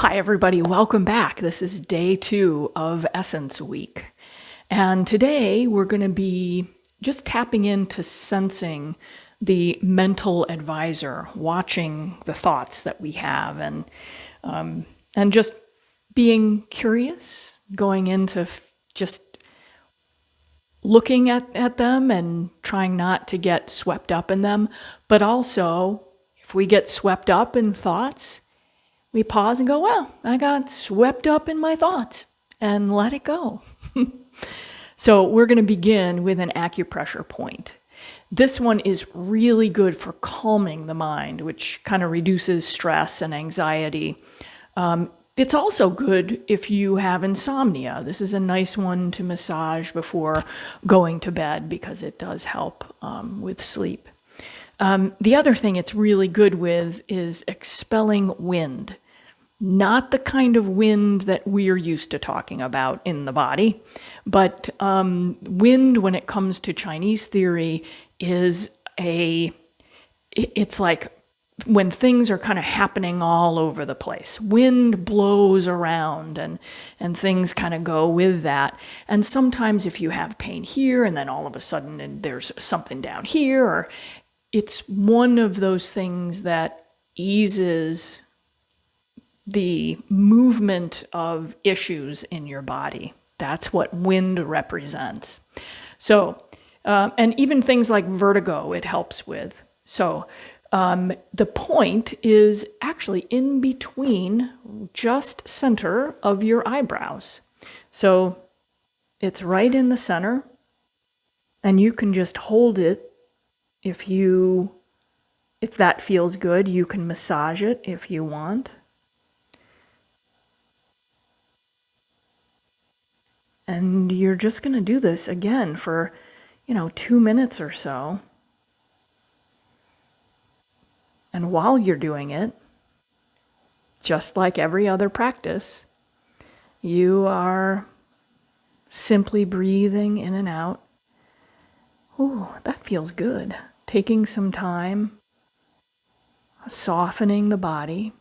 Hi, everybody. Welcome back. This is day 2 of Essence Week. And today we're going to be just tapping into sensing the mental advisor, watching the thoughts that we have, and just being curious, going into just looking at them and trying not to get swept up in them. But also, if we get swept up in thoughts, we pause and go, well, I got swept up in my thoughts, and let it go. So we're going to begin with an acupressure point. This one is really good for calming the mind, which kind of reduces stress and anxiety. It's also good if you have insomnia. This is a nice one to massage before going to bed because it does help with sleep. The other thing it's really good with is expelling wind. Not the kind of wind that we're used to talking about in the body, but wind, when it comes to Chinese theory, it's like when things are kind of happening all over the place. Wind blows around and things kind of go with that. And sometimes if you have pain here and then all of a sudden there's something down here, or it's one of those things that eases the movement of issues in your body. That's what wind represents. So, and even things like vertigo, it helps with. So, the point is actually in between, just center of your eyebrows. So, it's right in the center, and you can just hold it if that feels good. You can massage it if you want. And you're just going to do this again for, 2 minutes or so. And while you're doing it, just like every other practice, you are simply breathing in and out. Ooh, that feels good. Taking some time, softening the body,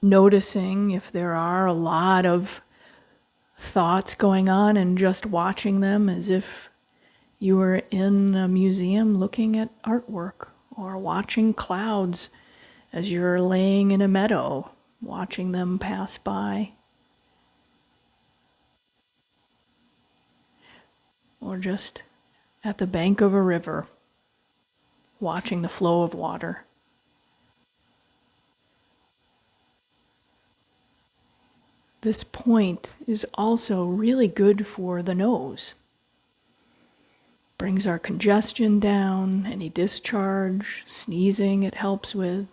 noticing if there are a lot of thoughts going on and just watching them as if you were in a museum looking at artwork, or watching clouds as you're laying in a meadow, watching them pass by. Or just at the bank of a river, watching the flow of water. This point is also really good for the nose. Brings our congestion down, any discharge, sneezing it helps with.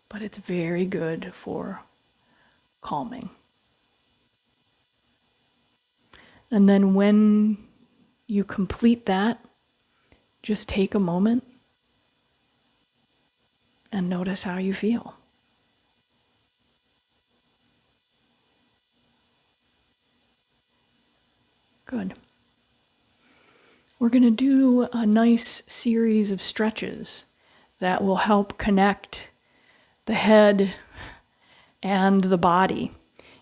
But it's very good for calming. And then when you complete that, just take a moment and notice how you feel. Good. We're going to do a nice series of stretches that will help connect the head and the body.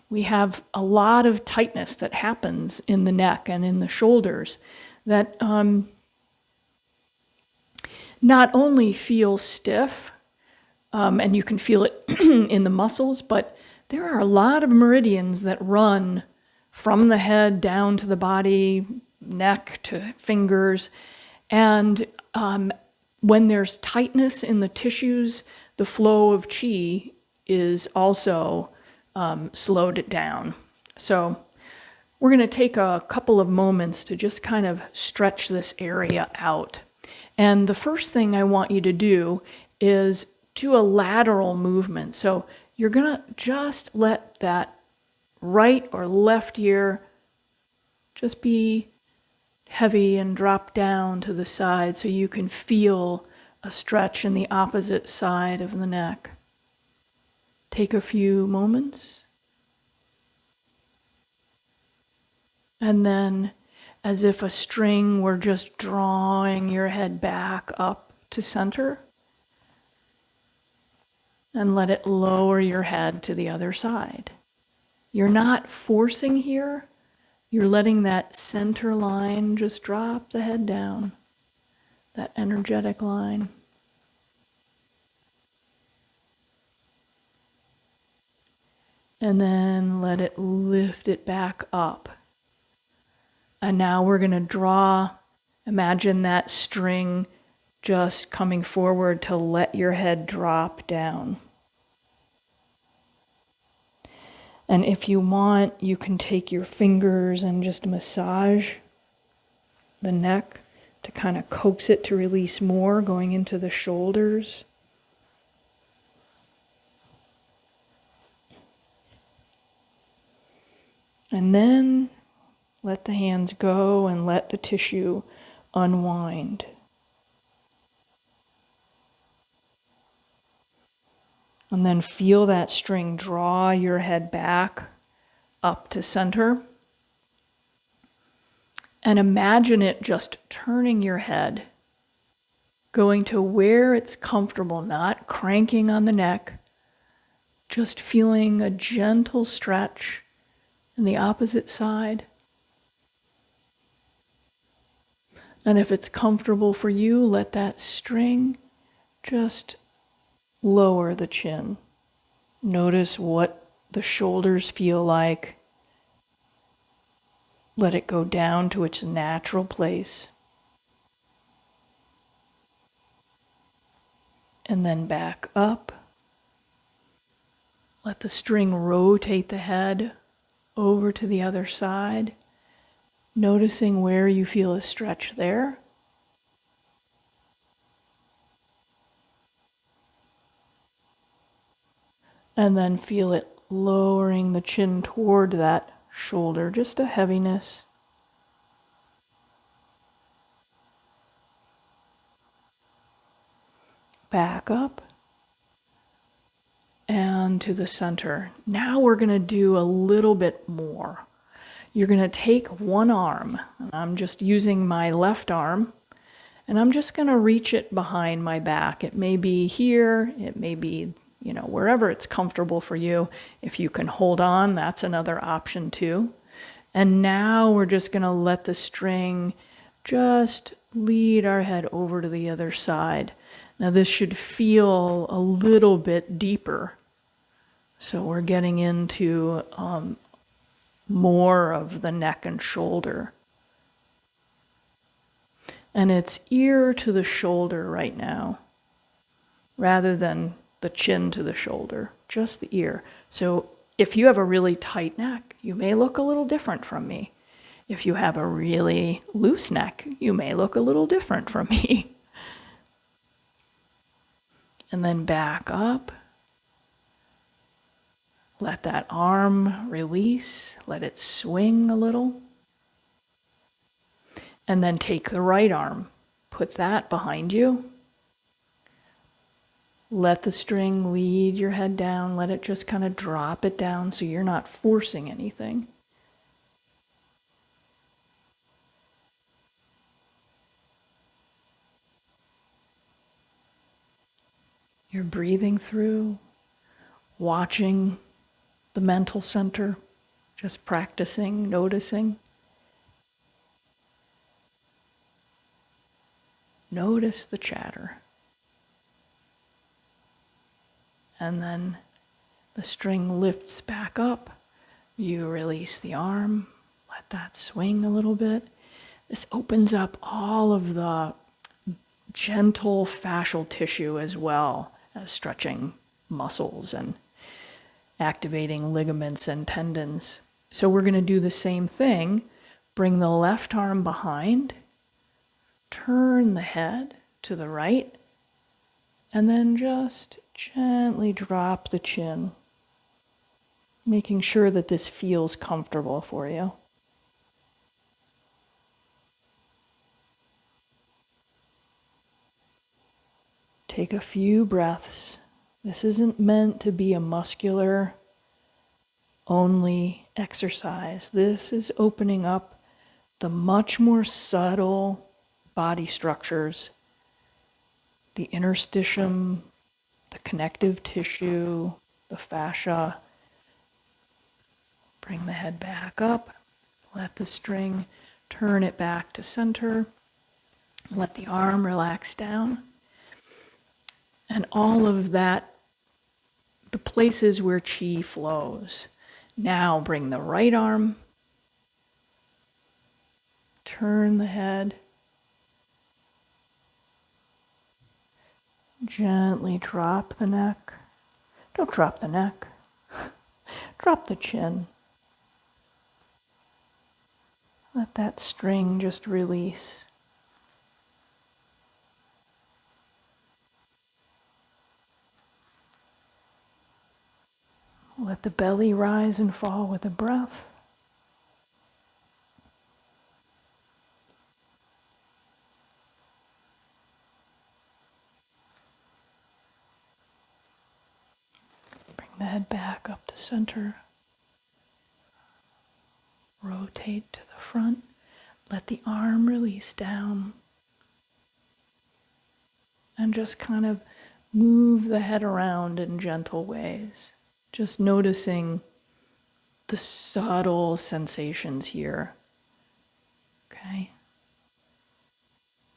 We have a lot of tightness that happens in the neck and in the shoulders that not only feel stiff, and you can feel it in the muscles, but there are a lot of meridians that run from the head down to the body, neck to fingers. And when there's tightness in the tissues, the flow of qi is also slowed down. So we're going to take a couple of moments to just kind of stretch this area out. And the first thing I want you to do is do a lateral movement. So you're going to just let that right or left ear just be heavy and drop down to the side so you can feel a stretch in the opposite side of the neck. Take a few moments. And then, as if a string were just drawing your head back up to center. And let it lower your head to the other side. You're not forcing here. You're letting that center line just drop the head down, that energetic line. And then let it lift it back up. And now we're going to imagine that string just coming forward to let your head drop down. And if you want, you can take your fingers and just massage the neck to kind of coax it to release more, going into the shoulders. And then let the hands go and let the tissue unwind. And then feel that string draw your head back up to center. And imagine it just turning your head, going to where it's comfortable, not cranking on the neck, just feeling a gentle stretch in the opposite side. And if it's comfortable for you, let that string just lower the chin. Notice what the shoulders feel like. Let it go down to its natural place. And then back up. Let the string rotate the head over to the other side, noticing where you feel a stretch there. And then feel it lowering the chin toward that shoulder, just a heaviness. Back up and to the center. Now we're going to do a little bit more. You're going to take one arm, and I'm just using my left arm, and I'm just going to reach it behind my back. It may be here, it may be, wherever it's comfortable for you. If you can hold on, that's another option too. And now we're just going to let the string just lead our head over to the other side. Now this should feel a little bit deeper. So we're getting into more of the neck and shoulder. And it's ear to the shoulder right now, rather than the chin to the shoulder, just the ear. So if you have a really tight neck, you may look a little different from me. If you have a really loose neck, you may look a little different from me. And then back up. Let that arm release, let it swing a little. And then take the right arm, put that behind you. Let the string lead your head down, let it just kind of drop it down so you're not forcing anything. You're breathing through, watching the mental center, just practicing, noticing. Notice the chatter. And then the string lifts back up. You release the arm, let that swing a little bit. This opens up all of the gentle fascial tissue as well as stretching muscles and activating ligaments and tendons. So we're going to do the same thing. Bring the left arm behind, turn the head to the right, and then just gently drop the chin, making sure that this feels comfortable for you. Take a few breaths. This isn't meant to be a muscular only exercise. This is opening up the much more subtle body structures the interstitium, the connective tissue, the fascia. Bring the head back up. Let the string turn it back to center. Let the arm relax down. And all of that, the places where chi flows. Now bring the right arm. Turn the head. Gently drop the neck. Don't drop the neck. Drop the chin. Let that string just release. Let the belly rise and fall with the breath. Bring the head back up to center. Rotate to the front. Let the arm release down. And just kind of move the head around in gentle ways. Just noticing the subtle sensations here. Okay?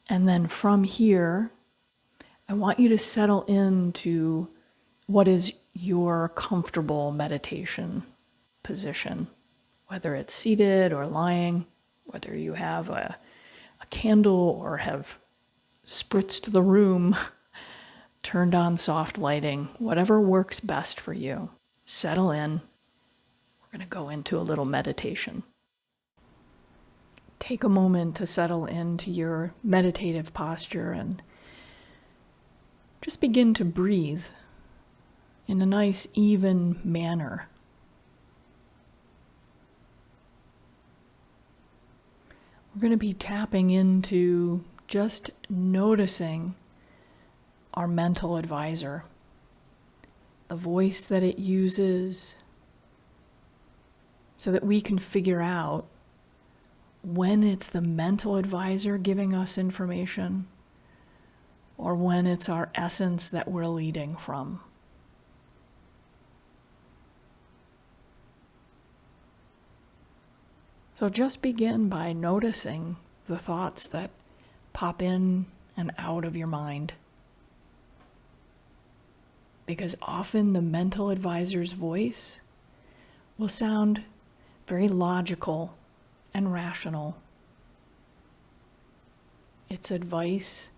And then from here, I want you to settle into what is your comfortable meditation position, whether it's seated or lying, whether you have a candle or have spritzed the room, turned on soft lighting, whatever works best for you. Settle in. We're going to go into a little meditation. Take a moment to settle into your meditative posture and just begin to breathe in a nice, even manner. We're going to be tapping into just noticing our mental advisor, the voice that it uses, so that we can figure out when it's the mental advisor giving us information or when it's our essence that we're leading from. So just begin by noticing the thoughts that pop in and out of your mind. Because often the mental advisor's voice will sound very logical and rational. Its advice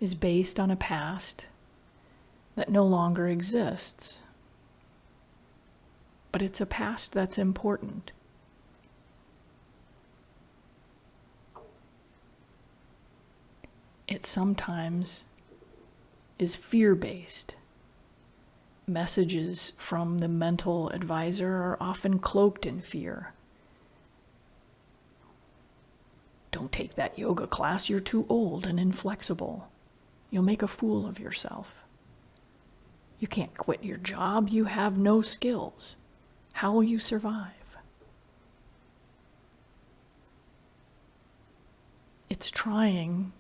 is based on a past that no longer exists. But it's a past that's important. It sometimes is fear-based. Messages from the mental advisor are often cloaked in fear. Don't take that yoga class, you're too old and inflexible. You'll make a fool of yourself. You can't quit your job, you have no skills. How will you survive? It's trying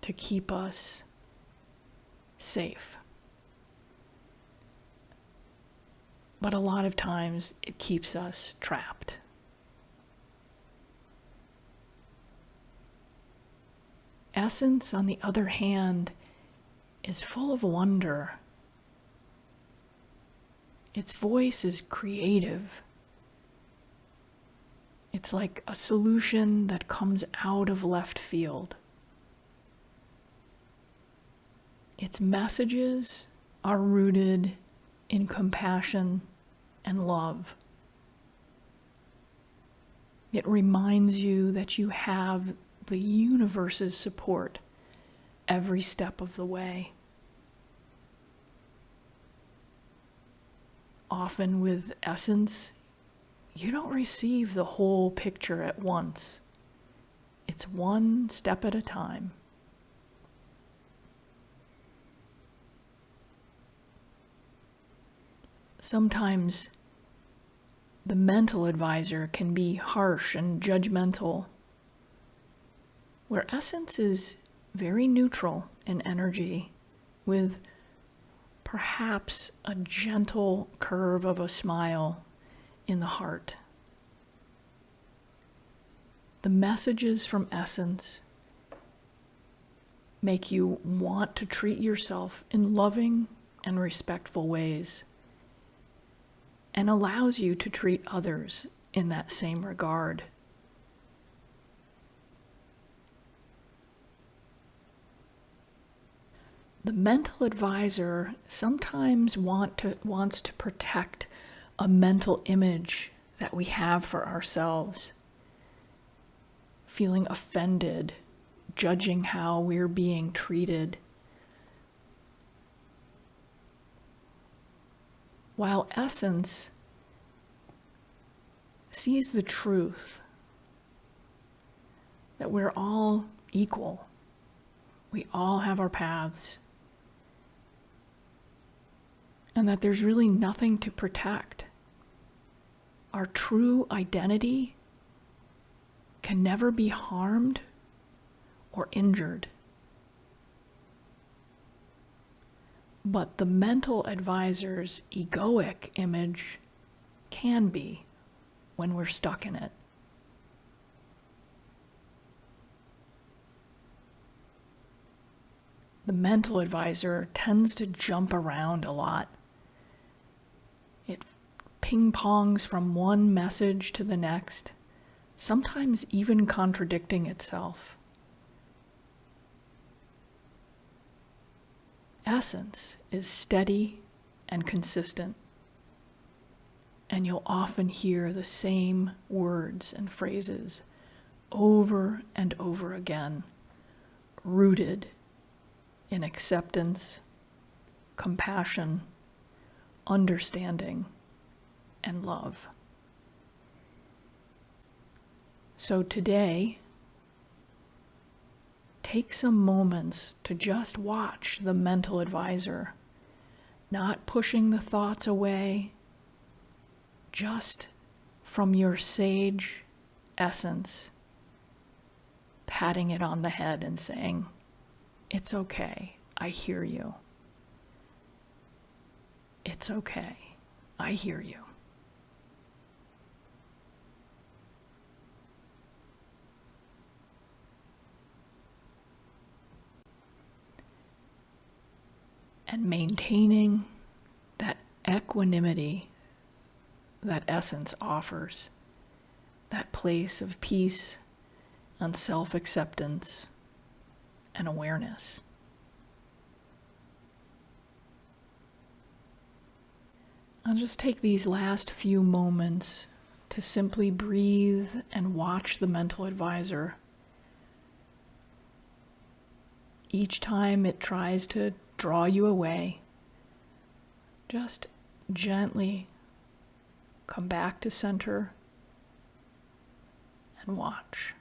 to keep us safe. But a lot of times it keeps us trapped. Essence, on the other hand, is full of wonder. Its voice is creative. It's like a solution that comes out of left field. Its messages are rooted in compassion and love. It reminds you that you have the universe's support every step of the way. Often with essence, you don't receive the whole picture at once. It's one step at a time. Sometimes the mental advisor can be harsh and judgmental, where essence is very neutral in energy with perhaps a gentle curve of a smile in the heart. The messages from Essence make you want to treat yourself in loving and respectful ways, and allows you to treat others in that same regard. The mental advisor sometimes wants to protect a mental image that we have for ourselves, feeling offended, judging how we're being treated. While Essence sees the truth that we're all equal, we all have our paths, and that there's really nothing to protect. Our true identity can never be harmed or injured. But the mental advisor's egoic image can be when we're stuck in it. The mental advisor tends to jump around a lot. It ping-pongs from one message to the next, sometimes even contradicting itself. Essence is steady and consistent, and you'll often hear the same words and phrases over and over again, rooted in acceptance, compassion, understanding, and love. So today, take some moments to just watch the mental advisor, not pushing the thoughts away, just from your sage essence, patting it on the head and saying, "It's okay, I hear you. It's okay, I hear you." And maintaining that equanimity that Essence offers, that place of peace and self-acceptance and awareness. I'll just take these last few moments to simply breathe and watch the mental advisor. Each time it tries to draw you away, just gently come back to center and watch.